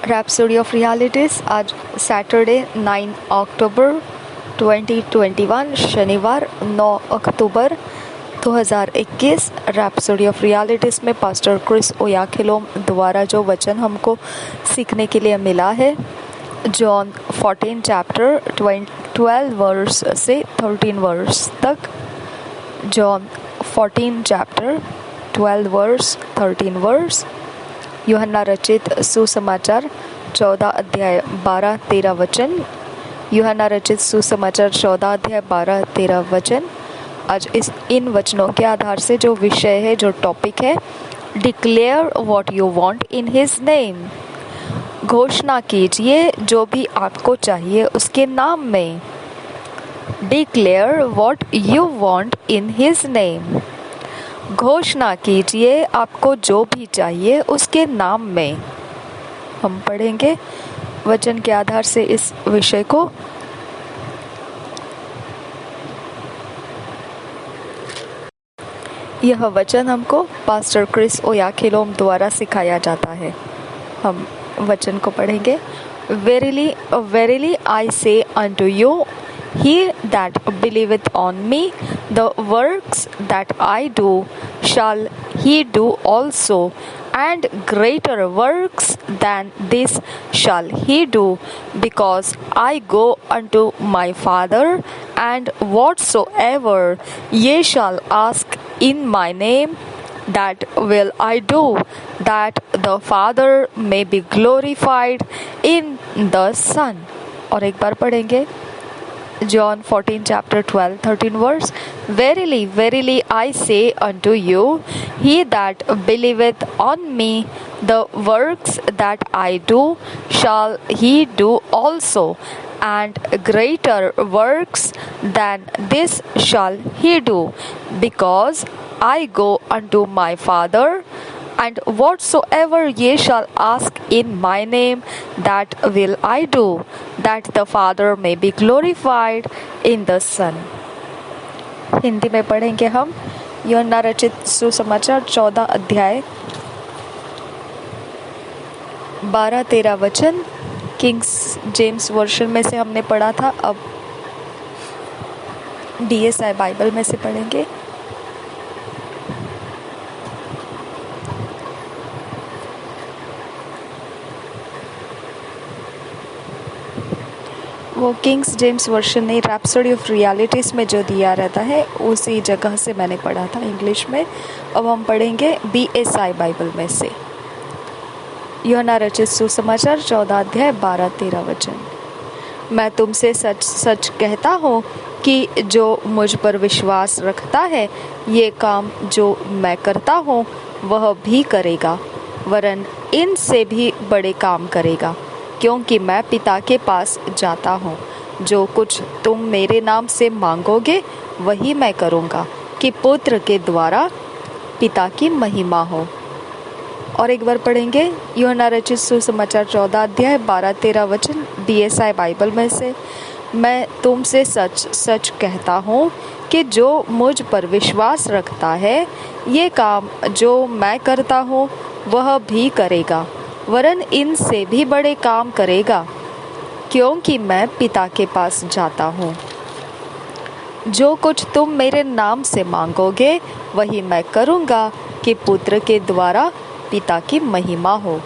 Rhapsody of realities. आज Saturday 9 अक्टूबर 2021 शनिवार 9 अक्टूबर 2021 rhapsody of realities में पास्टर क्रिस ओयाखिलोम द्वारा जो वचन हमको सीखने के लिए मिला है, जॉन 14 चैप्टर 12 वर्स से 13 वर्स तक। John 14 chapter 12 verse 13 verse. यूहन्ना रचित सुसमाचार 14 अध्याय 12-13 वचन। यूहन्ना रचित सुसमाचार 14 अध्याय 12-13 वचन। आज इन वचनों के आधार से जो विषय है, जो टॉपिक है, declare what you want in his name. घोषणा कीजिए जो भी आपको चाहिए उसके नाम में। Declare what you want in his name. घोषणा कीजिए आपको जो भी चाहिए उसके नाम में। हम पढ़ेंगे वचन के आधार से इस विषय को। यह वचन हमको पास्टर क्रिस ओयाखिलोम द्वारा सिखाया जाता है। हम वचन को पढ़ेंगे। Verily, verily I say unto you, he that believeth on me, the works that I do shall he do also, and greater works than this shall he do, because I go unto my Father, and whatsoever ye shall ask in my name, that will I do, that the Father may be glorified in the Son। और एक बार पढ़ेंगे John 14 chapter 12-13 verse। Verily, verily I say unto you, he that believeth on me, the works that I do shall he do also, and greater works than this shall he do, because I go unto my Father, and whatsoever ye shall ask in my name, that will I do, that the Father may be glorified in the Son। Hindi में पढ़ेंगे हम यूहन्ना रचित सुसमाचार 14 अध्याय 12-13 वचन। Kings James version में से हमने पढ़ा था, अब DSI बाइबल में से पढ़ेंगे। वो किंग्स जेम्स वर्शन ने रैप्सोडी ऑफ रियलिटीज़ में जो दिया रहता है उसी जगह से मैंने पढ़ा था इंग्लिश में। अब हम पढ़ेंगे BSI बाइबल में से यूहन्ना रचित सुसमाचार 14 अध्याय 12-13 वचन। मैं तुमसे सच सच कहता हूँ कि जो मुझ पर विश्वास रखता है, ये काम जो मैं करता हूँ वह भी करेगा, वरन इनसे भी बड़े काम करेगा, क्योंकि मैं पिता के पास जाता हूँ। जो कुछ तुम मेरे नाम से मांगोगे वही मैं करूँगा, कि पुत्र के द्वारा पिता की महिमा हो। और एक बार पढ़ेंगे यूहन्ना रचित सुसमाचार 14 अध्याय 12-13 वचन BSI बाइबल में से। मैं तुमसे सच सच कहता हूँ कि जो मुझ पर विश्वास रखता है, ये काम जो मैं करता हूँ वह भी करेगा, वरन इनसे भी बड़े काम करेगा, क्योंकि मैं पिता के पास जाता हूँ। जो कुछ तुम मेरे नाम से मांगोगे वही मैं करूँगा, कि पुत्र के द्वारा पिता की महिमा हो।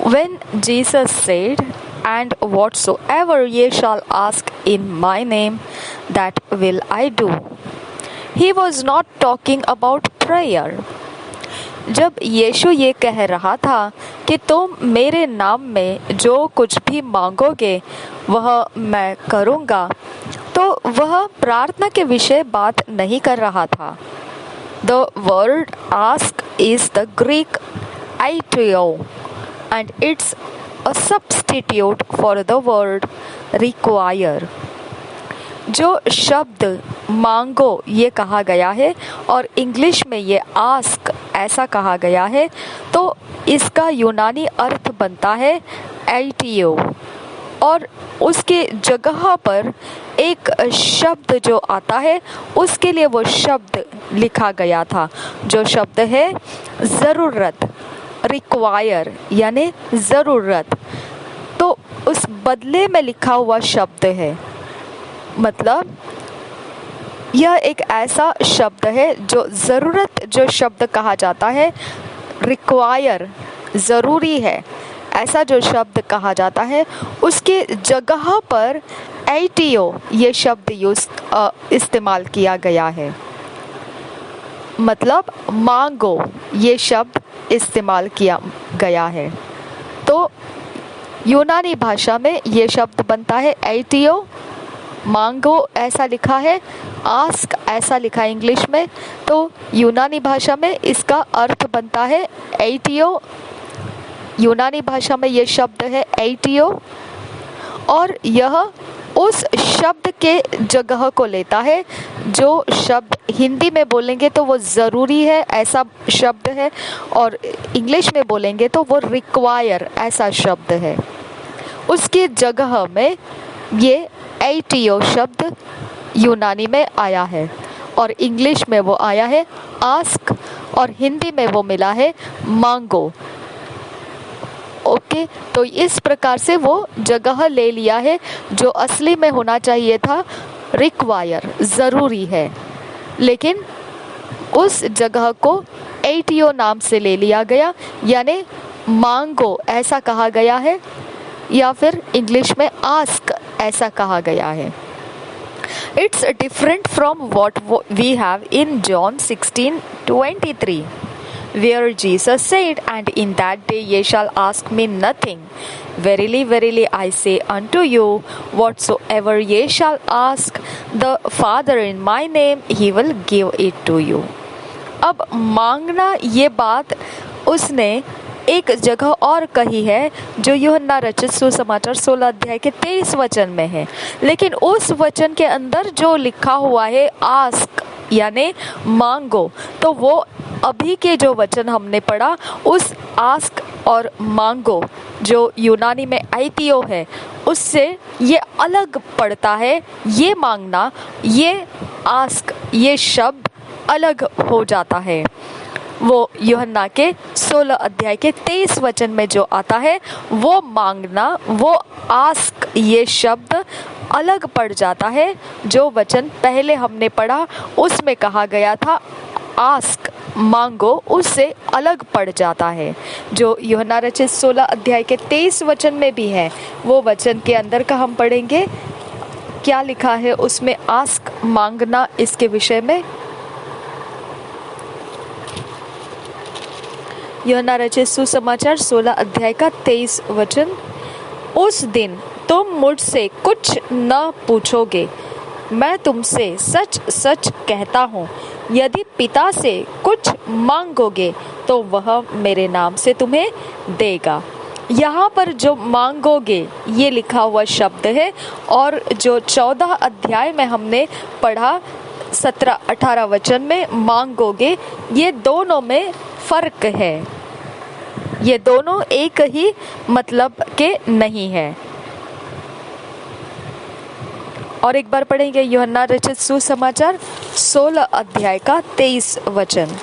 When Jesus said, and whatsoever ye shall ask in my name, that will I do, he was not talking about prayer। जब यीशु ये कह रहा था कि तुम मेरे नाम में जो कुछ भी मांगोगे वह मैं करूँगा, तो वह प्रार्थना के विषय बात नहीं कर रहा था। The word ask is the Greek aitio, and it's a substitute for the word require। जो शब्द मांगो ये कहा गया है और इंग्लिश में ये आस्क ऐसा कहा गया है, तो इसका यूनानी अर्थ बनता है एटियो, और उसके जगह पर एक शब्द जो आता है उसके लिए वो शब्द लिखा गया था, जो शब्द है ज़रूरत। रिक्वायर यानी ज़रूरत, तो उस बदले में लिखा हुआ शब्द है। मतलब यह एक ऐसा शब्द है जो ज़रूरत जो शब्द कहा जाता है, रिक्वायर ज़रूरी है ऐसा जो शब्द कहा जाता है, उसके जगह पर ATO ये शब्द इस्तेमाल किया गया है। मतलब मांगो ये शब्द इस्तेमाल किया गया है। तो यूनानी भाषा में ये शब्द बनता है ATO, मांगो ऐसा लिखा है, आस्क ऐसा लिखा है इंग्लिश में, तो यूनानी भाषा में इसका अर्थ बनता है ATO। यूनानी भाषा में ये शब्द है ATO और यह उस शब्द के जगह को लेता है जो शब्द हिंदी में बोलेंगे तो वो ज़रूरी है ऐसा शब्द है, और इंग्लिश में बोलेंगे तो वो रिक्वायर ऐसा शब्द है। उसकी जगह में ये ATO शब्द यूनानी में आया है और इंग्लिश में वो आया है आस्क और हिंदी में वो मिला है मांगो। ओके, तो इस प्रकार से वो जगह ले लिया है जो असली में होना चाहिए था रिक्वायर ज़रूरी है, लेकिन उस जगह को ATO नाम से ले लिया गया, यानी मांगो ऐसा कहा गया है या फिर इंग्लिश में आस्क ऐसा कहा गया है। It's different from what we have in John 16:23, where Jesus said, "And in that day ye shall ask me nothing. Verily, verily, I say unto you, whatsoever ye shall ask the Father in my name, he will give it to you." अब मांगना ये बात उसने एक जगह और कही है जो यूहन्ना रचित सुसमाचार 16 अध्याय के 23 वचन में है, लेकिन उस वचन के अंदर जो लिखा हुआ है आस्क यानी मांगो, तो वो अभी के जो वचन हमने पढ़ा उस आस्क और मांगो जो यूनानी में ATO है उससे ये अलग पड़ता है। ये मांगना, ये आस्क, ये शब्द अलग हो जाता है। वो यूहन्ना के 16 अध्याय के 23 वचन में जो आता है वो मांगना, वो आस्क ये शब्द अलग पड़ जाता है। जो वचन पहले हमने पढ़ा उसमें कहा गया था आस्क मांगो, उससे अलग पड़ जाता है। जो यूहन्ना रचित 16 अध्याय के 23 वचन में भी है वो वचन के अंदर का हम पढ़ेंगे क्या लिखा है उसमें आस्क मांगना इसके विषय में। यूहन्ना रचित सुसमाचार 16 अध्याय का 23 वचन, उस दिन तुम मुझसे कुछ न पूछोगे, मैं तुमसे सच सच कहता हूँ, यदि पिता से कुछ मांगोगे तो वह मेरे नाम से तुम्हें देगा। यहाँ पर जो मांगोगे ये लिखा हुआ शब्द है, और जो 14 अध्याय में हमने पढ़ा 17-18 वचन में मांगोगे, ये दोनों में फर्क है। ये दोनों एक ही मतलब के नहीं है। और एक बार पढ़ेंगे यूहन्ना रचित सुसमाचार 16 अध्याय का 23 वचन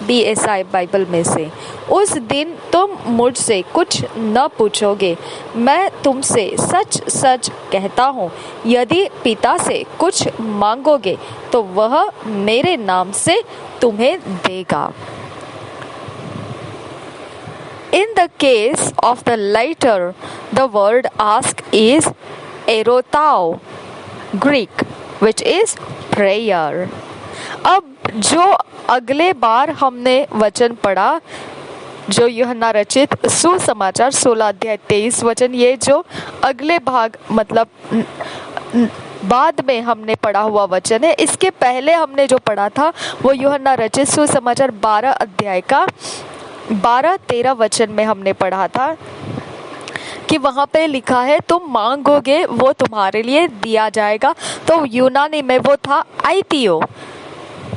BSI बाइबल में से, उस दिन तुम मुझसे कुछ न पूछोगे, मैं तुमसे सच सच कहता हूँ, यदि पिता से कुछ मांगोगे तो वह मेरे नाम से तुम्हें देगा। In the case of the latter, the word ask is erotao, Greek, which is prayer. अब जो अगले बार हमने वचन पढ़ा जो यूहन्ना रचित सुसमाचार 16 अध्याय 23 वचन, ये जो अगले भाग मतलब बाद में हमने पढ़ा हुआ वचन है। इसके पहले हमने जो पढ़ा था वो यूहन्ना रचित सुसमाचार 12 अध्याय का 12-13 वचन में हमने पढ़ा था कि वहाँ पे लिखा है तुम मांगोगे वो तुम्हारे लिए दिया जाएगा। तो यूनानी में वो था ATO,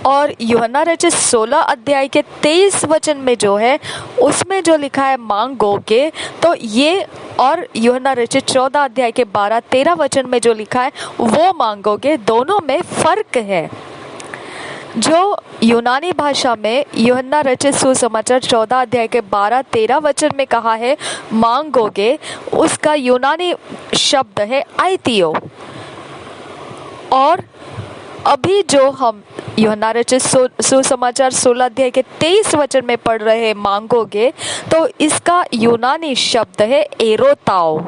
और यूहन्ना रचित 16 अध्याय के 23 वचन में जो है उसमें जो लिखा है मांगोगे, तो ये और यूहन्ना रचित 14 अध्याय के 12-13 वचन में जो लिखा है वो मांगोगे, दोनों में फर्क है। जो यूनानी भाषा में यूहन्ना रचित सुसमाचार 14 अध्याय के 12-13 वचन में कहा है मांगोगे, उसका यूनानी शब्द है आइथियो। और अभी जो हम यूहन्ना रचित सुसमाचार 16 अध्याय के 23 वचन में पढ़ रहे हैं मांगोगे, तो इसका यूनानी शब्द है एरोताओ,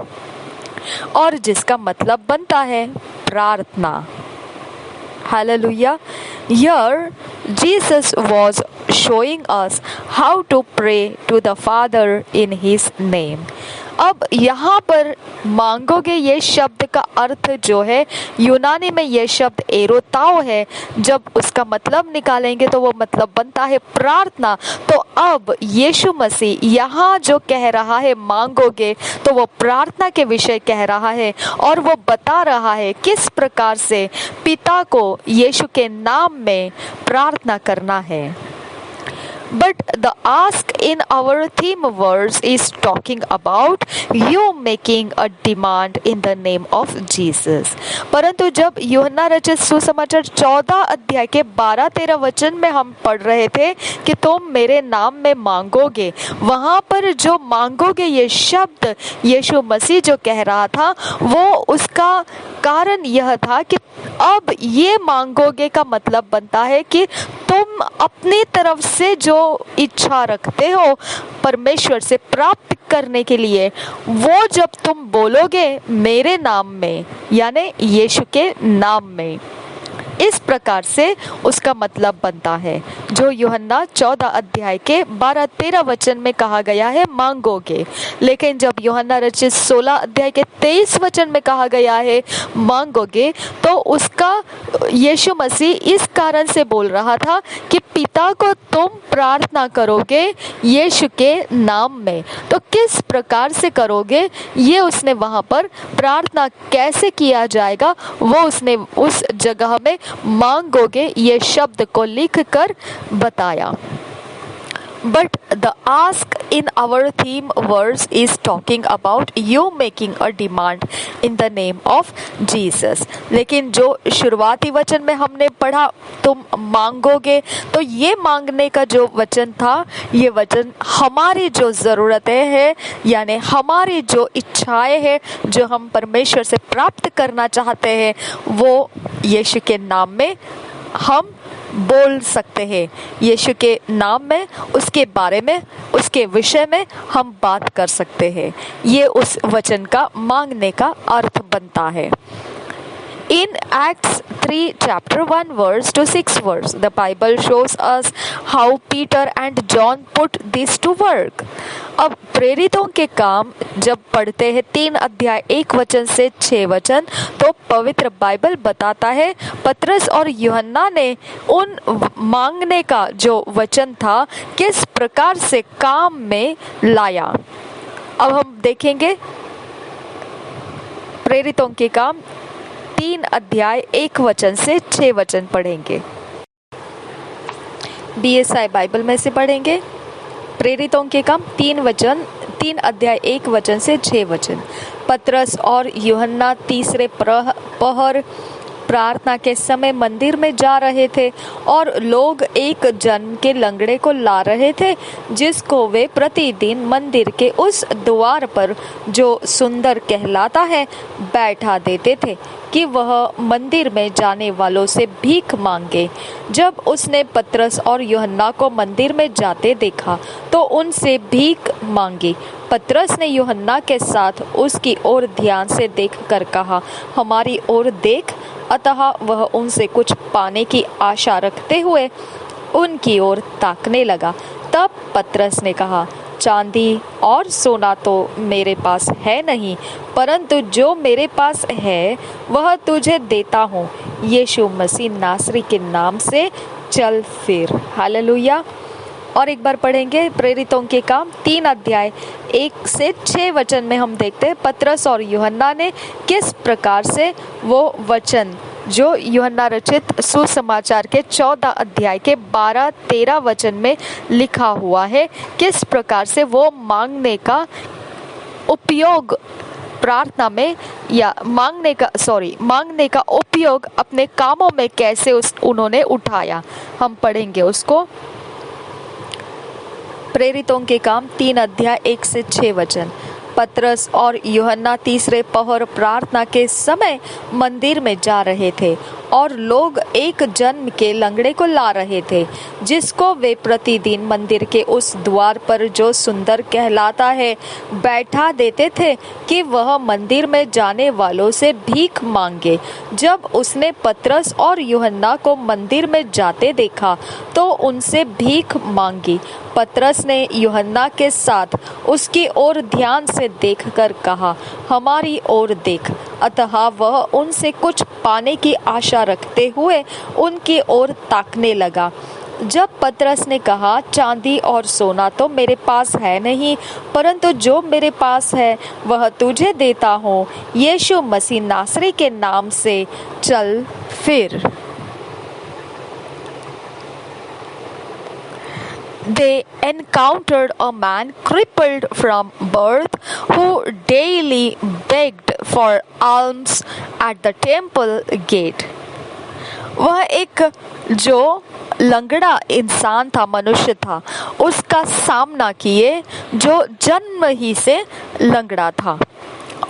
और जिसका मतलब बनता है प्रार्थना। Hallelujah. Here Jesus was showing us how to pray to the Father in His name. अब यहाँ पर मांगोगे ये शब्द का अर्थ जो है यूनानी में ये शब्द एरोताओ है। जब उसका मतलब निकालेंगे तो वो मतलब बनता है प्रार्थना। तो अब यीशु मसीह यहाँ जो कह रहा है मांगोगे, तो वो प्रार्थना के विषय कह रहा है, और वो बता रहा है किस प्रकार से पिता को यीशु के नाम में प्रार्थना करना है। But the ask in our theme verse is talking about you making a demand in the name of Jesus. परंतु जब यूहन्ना रचित सुसमाचार 14 अध्याय के 12-13 वचन में हम पढ़ रहे थे कि तुम मेरे नाम में मांगोगे, वहाँ पर जो मांगोगे ये शब्द यीशु मसीह जो कह रहा था, वो उसका कारण यह था कि अब ये मांगोगे का मतलब बनता है कि तुम अपनी तरफ से जो इच्छा रखते हो परमेश्वर से प्राप्त करने के लिए, वो जब तुम बोलोगे मेरे नाम में, यानी यीशु के नाम में, इस प्रकार से उसका मतलब बनता है जो यूहन्ना 14 अध्याय के 12-13 वचन में कहा गया है मांगोगे। लेकिन जब यूहन्ना रचित 16 अध्याय के 23 वचन में कहा गया है मांगोगे, तो उसका यीशु मसीह इस कारण से बोल रहा था कि पिता को तुम प्रार्थना करोगे यीशु के नाम में। तो किस प्रकार से करोगे, ये उसने वहाँ पर प्रार्थना कैसे किया जाएगा वो उसने उस जगह में मांगोगे ये शब्द को लिख कर बताया। But the ask in our theme verse is talking about you making a demand in the name of Jesus. लेकिन जो शुरुआती वचन में हमने पढ़ा तुम मांगोगे, तो ये मांगने का जो वचन था, ये वचन हमारी जो ज़रूरतें हैं, यानी हमारी जो इच्छाएं हैं, जो हम परमेश्वर से प्राप्त करना चाहते हैं, वो यीशु के नाम में हम बोल सकते हैं। यीशु के नाम में, उसके बारे में, उसके विषय में हम बात कर सकते हैं। ये उस वचन का मांगने का अर्थ बनता है। In Acts 3 chapter 1 verse to 6 verse, the Bible shows us how Peter and John put this to work. अब प्रेरितों के काम जब पढ़ते हैं 3 अध्याय 1 वचन से 6 वचन, तो पवित्र बाइबल बताता है पतरस और यूहन्ना ने उन मांगने का जो वचन था किस प्रकार से काम में लाया। अब हम देखेंगे प्रेरितों के काम 3 अध्याय 1 वचन से 6 वचन पढ़ेंगे। BSI बाइबल में से पढ़ेंगे। प्रेरितों के काम 3 अध्याय 1 वचन से 6 वचन। पतरस और यूहन्ना तीसरे पहर प्रार्थना के समय मंदिर में जा रहे थे, और लोग एक जन्म के लंगड़े को ला रहे थे, जिसको वे प्रतिदिन मंदिर के उस द्वार पर जो सुंदर कहलाता है बैठा देते थे कि वह मंदिर में जाने वालों से भीख मांगे। जब उसने पतरस और यूहन्ना को मंदिर में जाते देखा तो उनसे भीख मांगी। पतरस ने यूहन्ना के साथ उसकी ओर ध्यान से देखकर कहा, हमारी ओर देख। अतः वह उनसे कुछ पाने की आशा रखते हुए उनकी ओर ताकने लगा। तब पतरस ने कहा, चांदी और सोना तो मेरे पास है नहीं, परंतु जो मेरे पास है वह तुझे देता हूँ। यीशु मसीह नासरी के नाम से चल फिर। हालेलुया। और एक बार पढ़ेंगे प्रेरितों के काम 3 अध्याय 1 से 6 वचन में हम देखते हैं पतरस और यूहन्ना ने किस प्रकार से वो वचन जो यूहन्ना रचित सुसमाचार के 14 अध्याय के 12-13 वचन में लिखा हुआ है, किस प्रकार से वो मांगने का उपयोग प्रार्थना में या मांगने का उपयोग अपने कामों में कैसे उन्होंने उठाया। हम पढ़ेंगे उसको। प्रेरितों के काम 3 अध्याय 1 से 6 वचन। पतरस और यूहन्ना तीसरे पहर प्रार्थना के समय मंदिर में जा रहे थे और लोग एक जन्म के लंगड़े को ला रहे थे, जिसको वे प्रतिदिन मंदिर के उस द्वार पर जो सुंदर कहलाता है बैठा देते थे कि वह मंदिर में जाने वालों से भीख मांगे। जब उसने पतरस और यूहन्ना को मंदिर में जाते देखा तो उनसे भीख मांगी। पतरस ने यूहन्ना के साथ उसकी ओर ध्यान से देखकर कहा, हमारी ओर देख। अतः वह उनसे कुछ पाने की आशा रखते हुए उनकी ओर ताकने लगा। जब पतरस ने कहा, चांदी और सोना तो मेरे पास है नहीं, परंतु जो मेरे पास है वह तुझे देता हूँ। यीशु मसीह नासरी के नाम से चल फिर। They encountered a man crippled from birth who daily begged for alms at the temple gate. वह एक जो लंगड़ा इंसान था, मनुष्य था, उसका सामना किए जो जन्म ही से लंगड़ा था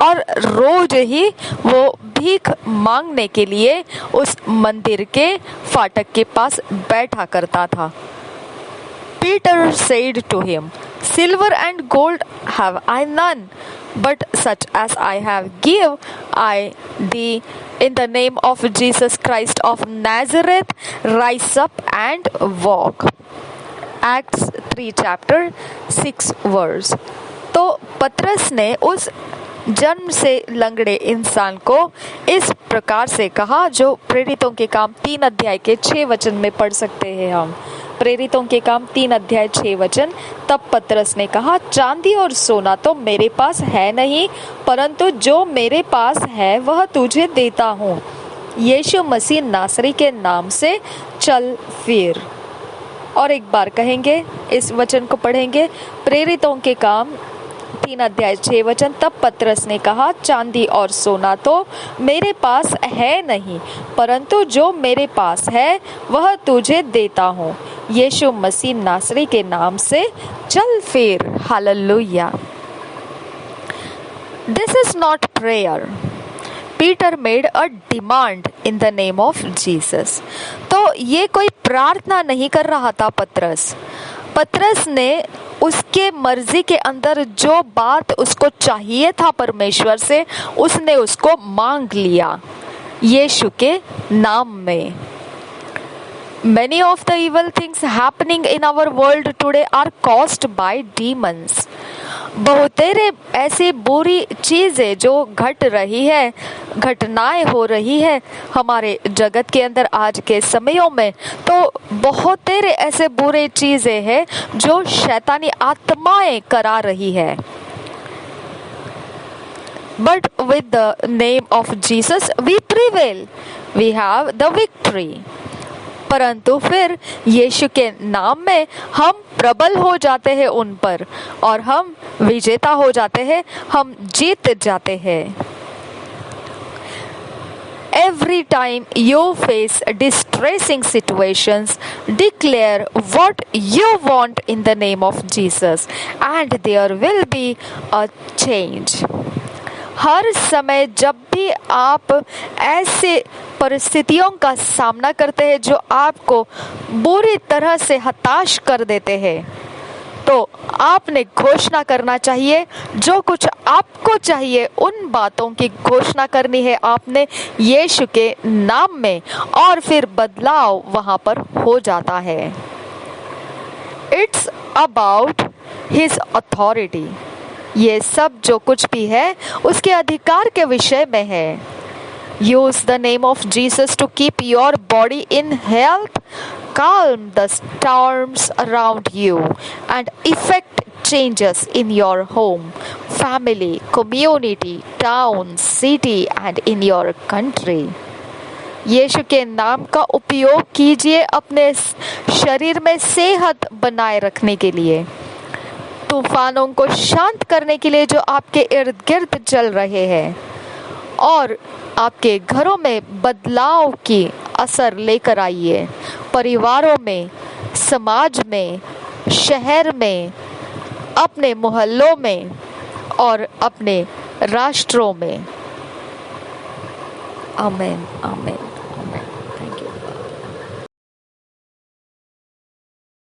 और रोज ही वो भीख मांगने के लिए उस मंदिर के फाटक के पास बैठा करता था। Peter said to him, Silver and gold have I none, but such as I have give I thee. In the name of Jesus Christ of Nazareth, rise up and walk. Acts 3 chapter 6 verse. तो पतरस ने उस जन्म से लंगड़े इंसान को इस प्रकार से कहा, जो प्रेरितों के काम 3 अध्याय के 6 वचन में पढ़ सकते हैं हम। प्रेरितों के काम 3 अध्याय 6 वचन। तब पतरस ने कहा, चांदी और सोना तो मेरे पास है नहीं, परंतु जो मेरे पास है वह तुझे देता हूँ। यीशु मसीह नासरी के नाम से चल फिर। और एक बार कहेंगे, इस वचन को पढ़ेंगे। प्रेरितों के काम 3 अध्याय 6 वचन। तब पतरस ने कहा, चांदी और सोना तो मेरे पास है नहीं, परंतु जो मेरे पास है वह तुझे देता हूँ। यीशु मसीह नासरी के नाम से चल फिर। Hallelujah. This is not prayer. Peter made a demand in the name of Jesus. तो ये कोई प्रार्थना नहीं कर रहा था पतरस ने उसके मर्जी के अंदर जो बात उसको चाहिए था परमेश्वर से, उसने उसको मांग लिया यीशु के नाम में। Many of the evil things happening in our world today are caused by demons. बहुतेरे ऐसी बुरी चीजें जो घट रही है, घटनाएं हो रही है हमारे जगत के अंदर आज के समयों में, तो बहुतेरे ऐसे बुरे चीजें हैं जो शैतानी आत्माएं करा रही है। But with the name of Jesus we prevail. We have the victory. परंतु फिर यीशु के नाम में हम प्रबल हो जाते हैं उन पर, और हम विजेता हो जाते हैं, हम जीत जाते हैं। Every time you face distressing situations, declare what you want in the name of Jesus, and there will be a change. हर समय जब भी आप ऐसे परिस्थितियों का सामना करते हैं जो आपको बुरी तरह से हताश कर देते हैं, तो आपने घोषणा करना चाहिए जो कुछ आपको चाहिए, उन बातों की घोषणा करनी है आपने यीशु के नाम में, और फिर बदलाव वहां पर हो जाता है। It's about his authority. ये सब जो कुछ भी है उसके अधिकार के विषय में है। Use the name of Jesus to keep your body in health, calm the storms around you, and effect changes in your home, family, community, town, city, and in your country. यीशु के नाम का उपयोग कीजिए अपने शरीर में सेहत बनाए रखने के लिए। To तूफानों को शांत करने के लिए जो आपके इर्द गिर्द चल रहे हैं, और आपके घरों में बदलाव की असर लेकर आइए, परिवारों में, समाज में, शहर में, अपने मोहल्लों में और अपने राष्ट्रों में। आमीन, आमीन।